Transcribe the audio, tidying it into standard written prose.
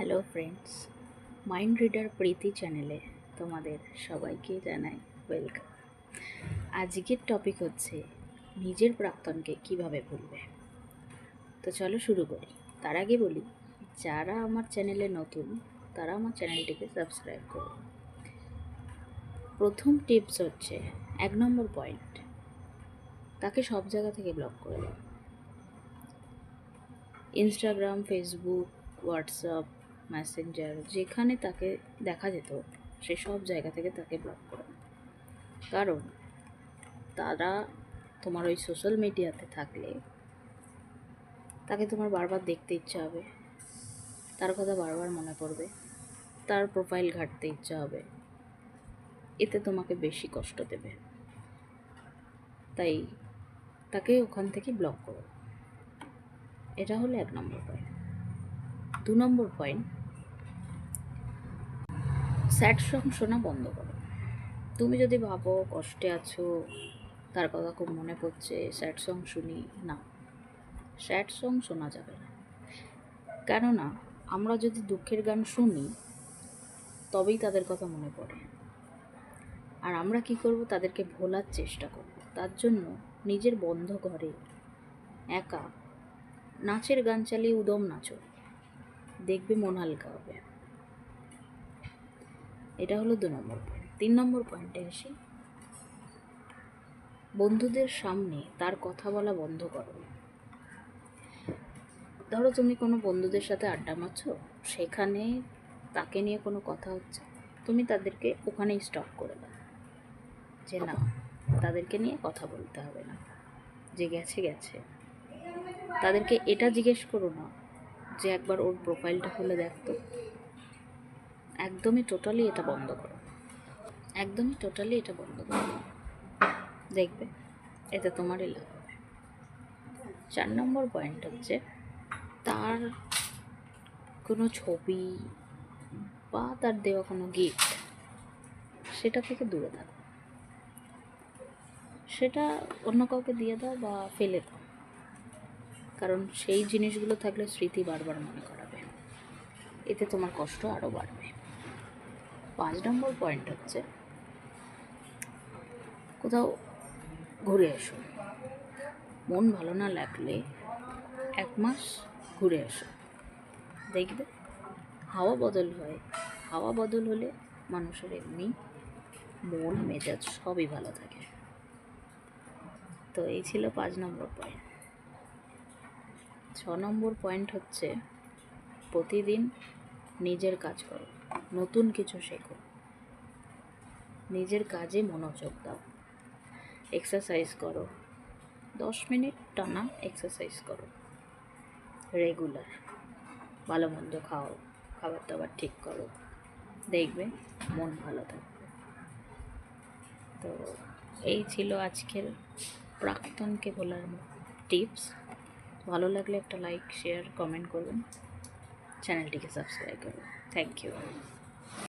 Hello friends, mind reader প্রীতি চ্যানেলে তোমাদের সবাইকে জানাই ওয়েলকাম। আজকের টপিক হচ্ছে নিজের প্রাক্তনকে কিভাবে ভুলবে। তো চলো শুরু করি। তার আগে বলি, যারা আমার চ্যানেলে নতুন তারা আমার চ্যানেলটিকে সাবস্ক্রাইব করো। প্রথম টিপস হচ্ছে 1 নম্বর পয়েন্ট, তাকে সব জায়গা থেকে ব্লক করে দাও। ইনস্টাগ্রাম, ফেসবুক, হোয়াটসঅ্যাপ, মেসেঞ্জার, যেখানে তাকে দেখা যেত সে সব জায়গা থেকে তাকে ব্লক করো। কারণ তারা তোমার ওই সোশ্যাল মিডিয়াতে থাকলে তাকে তোমার বারবার দেখতে ইচ্ছা হবে, তার কথা বারবার মনে পড়বে, তার প্রোফাইল ঘাঁটতে ইচ্ছা হবে, এতে তোমাকে বেশি কষ্ট দেবে। তাই তাকে ওখান থেকে ব্লক করো। এটা হলো 1 নম্বর পয়েন্ট। 2 নম্বর পয়েন্ট, স্যাড সং শোনা বন্ধ করো। তুমি যদি ভাবো কষ্টে আছো, তার কথা খুব মনে পড়ছে, স্যাড সং শুনি, না, স্যাড সং শোনা যাবে না। কেননা আমরা যদি দুঃখের গান শুনি তবেই তাদের কথা মনে পড়ে। আর আমরা কি করব, তাদেরকে ভোলার চেষ্টা করব। তার জন্য নিজের বন্ধ ঘরে একা নাচের গান চালিয়ে উদম নাচো, দেখবে মন হালকা হবে। এটা হলো 2 নম্বর পয়েন্ট। 3 নম্বর পয়েন্টে আসি, বন্ধুদের সামনে তার কথা বলা বন্ধ করো। ধরো তুমি কোনো বন্ধুদের সাথে আড্ডা মারছো, সেখানে তাকে নিয়ে কোনো কথা হচ্ছে, তুমি তাদেরকে ওখানেই স্টপ করে দাও, যে না, তাদেরকে নিয়ে কথা বলতে হবে না, যে গেছে গেছে। তাদেরকে এটা জিজ্ঞেস করো না যে একবার ওর প্রোফাইলটা খুলে দেখতো। একদমই টোটালি এটা বন্ধ করো, একদমই টোটালি এটা বন্ধ করো, দেখবে এতে তোমারই লাভ হবে। 4 নম্বর পয়েন্ট হচ্ছে, তার কোনো ছবি বা তার দেওয়া কোনো গিফট, সেটা থেকে দূরে থাকো। সেটা অন্য কাউকে দিয়ে দাও বা ফেলে দাও, কারণ সেই জিনিসগুলো থাকলে স্মৃতি বারবার মনে করাবে, এতে তোমার কষ্ট আরও বাড়বে। 5 নম্বর পয়েন্ট হচ্ছে, কোথাও ঘুরে এসো। মন ভালো না লাগলে 1 মাস ঘুরে এসো, দেখবে হাওয়া বদল হয়। হাওয়া বদল হলে মানুষের এমনি মন মেজাজ সবই ভালো থাকে। তো এই ছিল 5 নম্বর পয়েন্ট। 6 নম্বর পয়েন্ট হচ্ছে, প্রতিদিন নিজের কাজ করো, নতুন কিছু শেখো, নিজের কাজে মনোযোগ দাও, এক্সারসাইজ করো, 10 মিনিট টানা এক্সারসাইজ করো রেগুলার, ভালো মন্দ খাও, খাবার দাবার ঠিক করো, দেখবে মন ভালো থাকবে। তো এই ছিল আজকের প্রাক্তনকে বলার টিপস। ভালো লাগলে একটা লাইক, শেয়ার, কমেন্ট করবেন, চ্যানেলটিকে সাবস্ক্রাইব করবেন। Thank you.